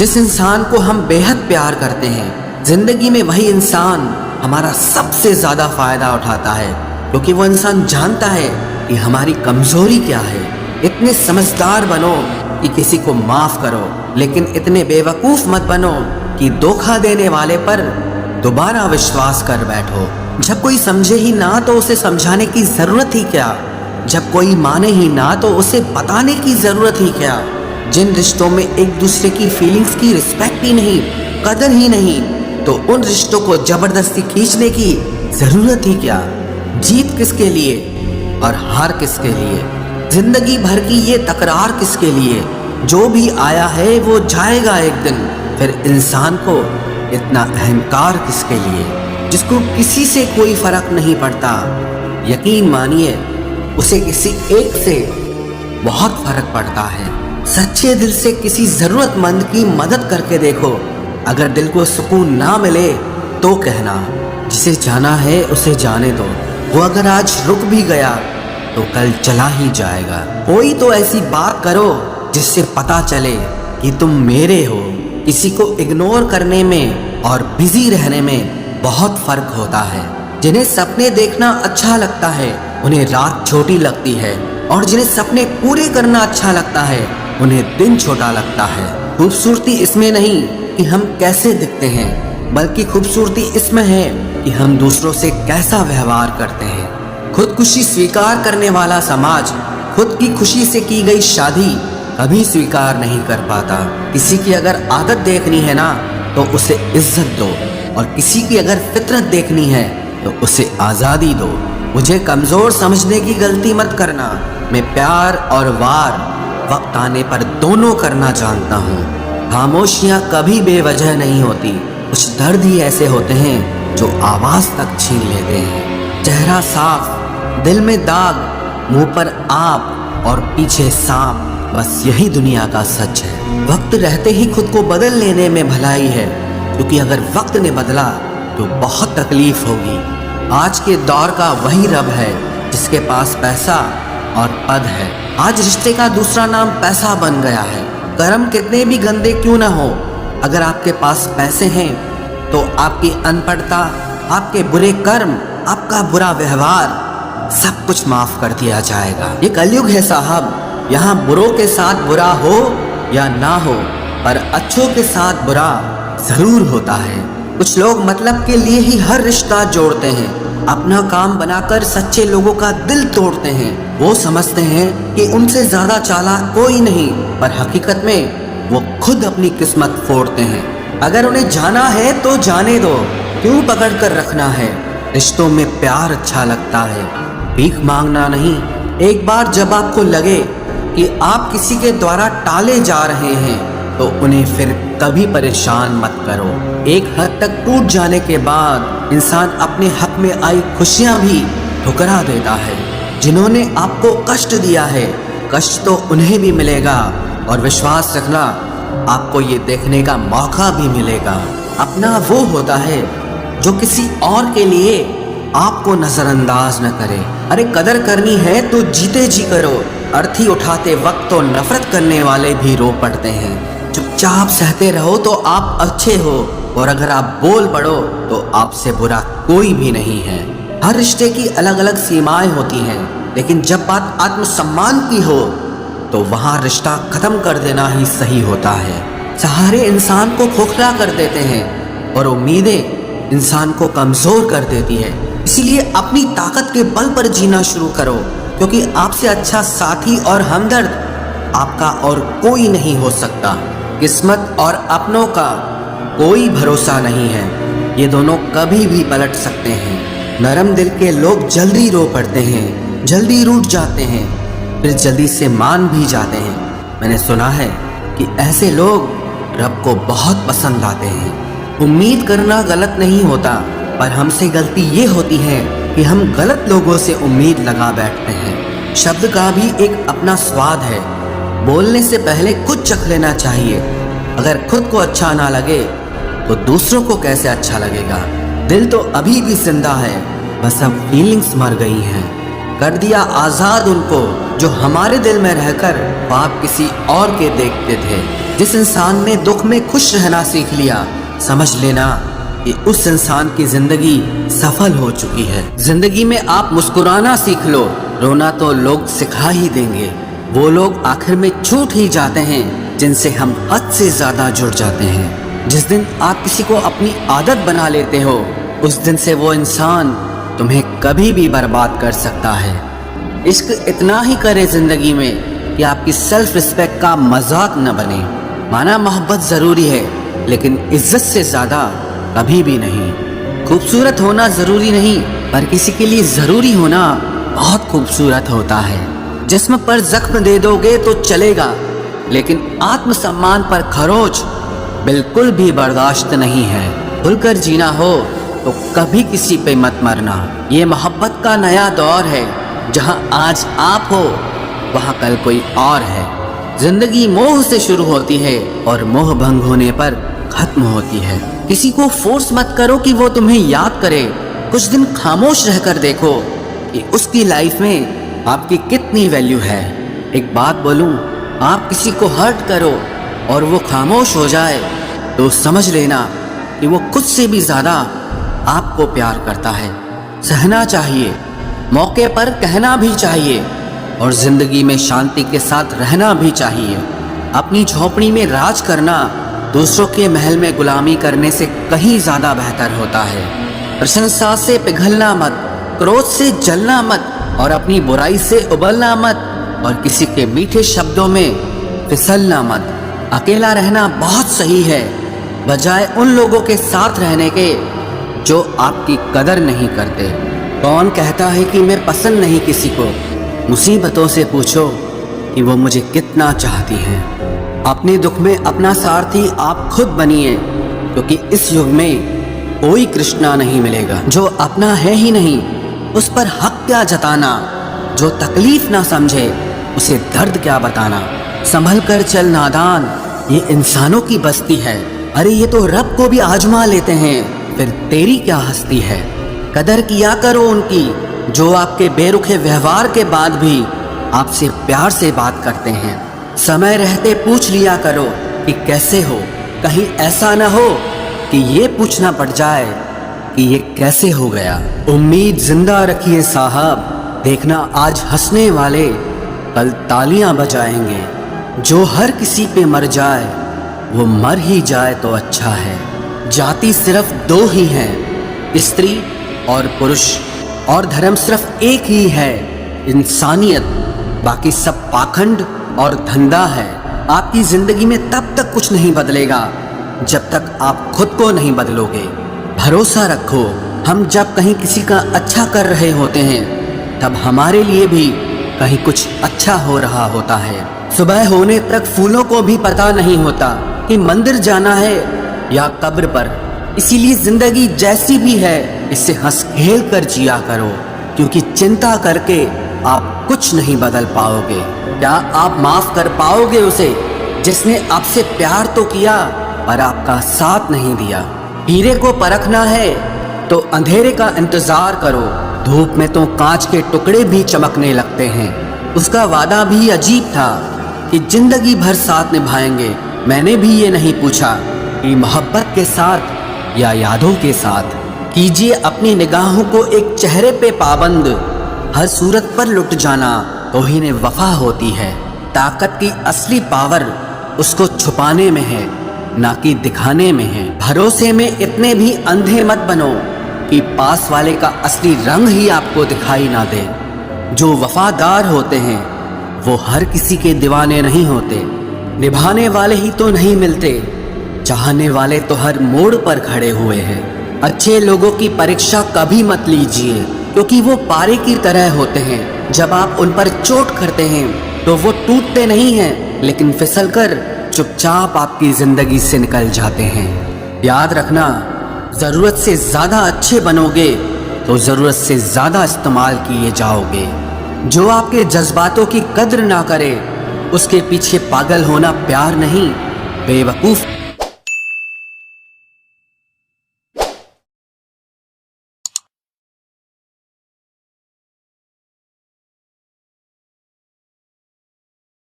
जिस इंसान को हम बेहद प्यार करते हैं, जिंदगी में वही इंसान हमारा सबसे ज्यादा फायदा उठाता है, क्योंकि वो इंसान जानता है कि हमारी कमजोरी क्या है। इतने समझदार बनो कि किसी को माफ करो, लेकिन इतने बेवकूफ मत बनो कि धोखा देने वाले पर दोबारा विश्वास कर बैठो। जब कोई समझे ही ना तो उसे समझाने की जरूरत ही क्या, जब कोई माने ही ना तो उसे बताने की जरूरत ही क्या। जिन रिश्तों में एक दूसरे की फीलिंग्स की रिस्पेक्ट ही नहीं, कदर ही नहीं, तो उन रिश्तों को जबरदस्ती खींचने की जरूरत ही क्या। जीत किसके लिए और हार किसके लिए, जिंदगी भर की ये तकरार किसके लिए। जो भी आया है वो जाएगा एक दिन, फिर इंसान को इतना अहंकार किसके लिए, जिसको किसी से कोई फर्क नहीं पड़ता। यकीन मानिए उसे किसी एक से बहुत फर्क पड़ता है। सच्चे दिल से किसी जरूरतमंद की मदद करके देखो। अगर दिल को सुकून ना मिले तो कहना, जिसे जाना है उसे जाने दो। वो अगर आज रुक भी गया तो कल चला ही जाएगा। कोई तो ऐसी बात करो जिससे पता चले कि तुम मेरे हो। किसी को इग्नोर करने में और बिजी रहने में बहुत फर्क होता है। जिन्हें सपने देखना अच्छा लगता है उन्हें रात छोटी लगती है, और जिन्हें सपने पूरे करना अच्छा लगता है उन्हें दिन छोटा लगता है। खूबसूरती इसमें नहीं कि हम कैसे दिखते हैं, बल्कि खूबसूरती इसमें है कि हम दूसरों से कैसा व्यवहार करते हैं। खुदकुशी स्वीकार करने वाला समाज खुद की खुशी से की गई शादी कभी स्वीकार नहीं कर पाता। किसी की अगर आदत देखनी है ना तो उसे इज्जत दो, और किसी की अगर फितरत देखनी है तो उसे आज़ादी दो। मुझे कमज़ोर समझने की गलती मत करना। मैं प्यार और वार वक्त आने पर दोनों करना जानता हूँ। खामोशियाँ कभी बेवजह नहीं होती। कुछ दर्द ही ऐसे होते हैं जो आवाज़ तक छीन लेते हैं। चेहरा साफ, दिल में दाग, मुंह पर आप और पीछे सांप, बस यही दुनिया का सच है। वक्त रहते ही खुद को बदल लेने में भलाई है, क्योंकि अगर वक्त ने बदला तो बहुत तकलीफ होगी। आज के दौर का वही रब है जिसके पास पैसा और पद है। आज रिश्ते का दूसरा नाम पैसा बन गया है। कर्म कितने भी गंदे क्यों ना हो, अगर आपके पास पैसे हैं तो आपकी अनपढ़ता, आपके बुरे कर्म, आपका बुरा व्यवहार सब कुछ माफ कर दिया जाएगा। ये कलयुग है साहब, यहाँ बुरों के साथ बुरा हो या ना हो, पर अच्छों के साथ बुरा जरूर होता है। कुछ लोग मतलब के लिए ही हर रिश्ता जोड़ते हैं, अपना काम बनाकर सच्चे लोगों का दिल तोड़ते हैं। वो समझते हैं कि उनसे ज्यादा चालाक कोई नहीं, पर हकीकत में वो खुद अपनी किस्मत फोड़ते हैं। अगर उन्हें जाना है तो जाने दो, क्यों पकड़ कर रखना है। रिश्तों में प्यार अच्छा लगता है, भीख मांगना नहीं। एक बार जब आपको लगे कि आप किसी के द्वारा टाले जा रहे हैं तो उन्हें फिर कभी परेशान मत करो। एक हद तक टूट जाने के बाद इंसान अपने हक में आई खुशियां भी ठुकरा देता है। जिन्होंने आपको कष्ट दिया है, कष्ट तो उन्हें भी मिलेगा, और विश्वास रखना आपको ये देखने का मौका भी मिलेगा। अपना वो होता है जो किसी और के लिए आपको नजरअंदाज न करे। अरे कदर करनी है तो जीते जी करो। अर्थी उठाते वक्त तो नफरत करने वाले भी रो पड़ते हैं। चुपचाप सहते रहो तो आप अच्छे हो, और अगर आप बोल पड़ो तो आपसे बुरा कोई भी नहीं है। हर रिश्ते की अलग अलग सीमाएं होती हैं, लेकिन जब बात आत्मसम्मान की हो तो वहाँ रिश्ता खत्म कर देना ही सही होता है। सहारे इंसान को खोखला कर देते हैं, और उम्मीदें इंसान को कमजोर कर देती है। इसीलिए अपनी ताकत के बल पर जीना शुरू करो, क्योंकि आपसे अच्छा साथी और हमदर्द आपका और कोई नहीं हो सकता। किस्मत और अपनों का कोई भरोसा नहीं है, ये दोनों कभी भी पलट सकते हैं। नरम दिल के लोग जल्दी रो पड़ते हैं, जल्दी रूठ जाते हैं, फिर जल्दी से मान भी जाते हैं। मैंने सुना है कि ऐसे लोग रब को बहुत पसंद आते हैं। उम्मीद करना गलत नहीं होता, पर हमसे गलती ये होती है कि हम गलत लोगों से उम्मीद लगा बैठते हैं। शब्द का भी एक अपना स्वाद है, बोलने से पहले खुद चख लेना चाहिए। अगर खुद को अच्छा ना लगे तो दूसरों को कैसे अच्छा लगेगा। दिल तो अभी भी जिंदा है, बस अब फीलिंग्स मर गई हैं। कर दिया आज़ाद उनको जो हमारे दिल में रहकर ख्वाब किसी और के देखते थे। जिस इंसान ने दुख में खुश रहना सीख लिया, समझ लेना कि उस इंसान की जिंदगी सफल हो चुकी है। जिंदगी में आप मुस्कुराना सीख लो, रोना तो लोग सिखा ही देंगे। वो लोग आखिर में छूट ही जाते हैं जिनसे हम हद से ज्यादा जुड़ जाते हैं। जिस दिन आप किसी को अपनी आदत बना लेते हो, उस दिन से वो इंसान तुम्हें कभी भी बर्बाद कर सकता है। इश्क इतना ही करे जिंदगी में कि आपकी सेल्फ रिस्पेक्ट का मजाक न बने। माना मोहब्बत जरूरी है, लेकिन इज्जत से ज्यादा कभी भी नहीं। खूबसूरत होना जरूरी नहीं, पर किसी के लिए जरूरी होना बहुत खूबसूरत होता है। जिस्म पर जख्म दे दोगे तो चलेगा, लेकिन आत्मसम्मान पर खरोच बिल्कुल भी बर्दाश्त नहीं है। खुलकर जीना हो तो कभी किसी पे मत मरना। ये मोहब्बत का नया दौर है, जहां आज आप हो वहां कल कोई और है। जिंदगी मोह से शुरू होती है और मोह भंग होने पर खत्म होती है। किसी को फोर्स मत करो कि वो तुम्हें याद करे। कुछ दिन खामोश रहकर देखो कि उसकी लाइफ में आपकी कितनी वैल्यू है। एक बात बोलूं, आप किसी को हर्ट करो और वो खामोश हो जाए तो समझ लेना कि वो खुद से भी ज्यादा आपको प्यार करता है। सहना चाहिए, मौके पर कहना भी चाहिए और जिंदगी में शांति के साथ रहना भी चाहिए। अपनी झोपड़ी में राज करना दूसरों के महल में गुलामी करने से कहीं ज्यादा बेहतर होता है। प्रशंसा से पिघलना मत, क्रोध से जलना मत और अपनी बुराई से उबलना मत और किसी के मीठे शब्दों में फिसलना मत। अकेला रहना बहुत सही है, बजाय उन लोगों के साथ रहने के जो आपकी कदर नहीं करते। कौन कहता है कि मैं पसंद नहीं किसी को? मुसीबतों से पूछो कि वो मुझे कितना चाहती हैं। अपने दुख में अपना सारथी आप खुद बनिए, क्योंकि इस युग में कोई कृष्णा नहीं मिलेगा। जो अपना है ही नहीं, उस पर हक क्या जताना? जो तकलीफ ना समझे, उसे दर्द क्या बताना? संभल कर चल नादान, ये इंसानों की बस्ती है। अरे ये तो रब को भी आजमा लेते हैं, फिर तेरी क्या हस्ती है? कदर किया करो उनकी जो आपके बेरुखे व्यवहार के बाद भी आपसे प्यार से बात करते हैं। समय रहते पूछ लिया करो कि कैसे हो, कहीं ऐसा न हो कि ये पूछना पड़ जाए कि ये कैसे हो गया। उम्मीद जिंदा रखिए साहब, देखना आज हंसने वाले कल तालियां बजाएंगे। जो हर किसी पे मर जाए वो मर ही जाए तो अच्छा है। जाति सिर्फ दो ही हैं, स्त्री और पुरुष, और धर्म सिर्फ एक ही है, इंसानियत। बाकी सब पाखंड और धंधा है। आपकी जिंदगी में तब तक कुछ नहीं बदलेगा जब तक आप खुद को नहीं बदलोगे। भरोसा रखो, हम जब कहीं किसी का अच्छा कर रहे होते हैं तब हमारे लिए भी कहीं कुछ अच्छा हो रहा होता है। सुबह होने तक फूलों को भी पता नहीं होता कि मंदिर जाना है या कब्र पर। इसीलिए जिंदगी जैसी भी है इसे हंस खेल कर जिया करो, क्योंकि चिंता करके आप कुछ नहीं बदल पाओगे। क्या आप माफ कर पाओगे उसे जिसने आपसे प्यार तो किया पर आपका साथ नहीं दिया? हीरे को परखना है तो अंधेरे का इंतजार करो। धूप में तो कांच के टुकड़े भी चमकने लगते हैं। उसका वादा भी अजीब था कि जिंदगी भर साथ निभाएंगे। मैंने भी ये नहीं पूछा कि मोहब्बत के साथ या यादों के साथ। कीजिए अपनी निगाहों को एक चेहरे पे पाबंद, हर सूरत पर लुट जाना तौहीन वफा होती है। ताकत की असली पावर उसको छुपाने में है, ना कि दिखाने में है। भरोसे में इतने भी अंधे मत बनो कि पास वाले का असली रंग ही आपको दिखाई ना दे। जो वफादार होते हैं वो हर किसी के दीवाने नहीं होते। निभाने वाले ही तो नहीं मिलते, चाहने वाले तो हर मोड़ पर खड़े हुए हैं। अच्छे लोगों की परीक्षा कभी मत लीजिए, क्योंकि वो पारे की तरह होते हैं। जब आप उन पर चोट करते हैं तो वो टूटते नहीं हैं, लेकिन फिसलकर चुपचाप आपकी जिंदगी से निकल जाते हैं। याद रखना, जरूरत से ज्यादा अच्छे बनोगे तो जरूरत से ज्यादा इस्तेमाल किए जाओगे। जो आपके जज्बातों की कद्र ना करे उसके पीछे पागल होना प्यार नहीं, बेवकूफ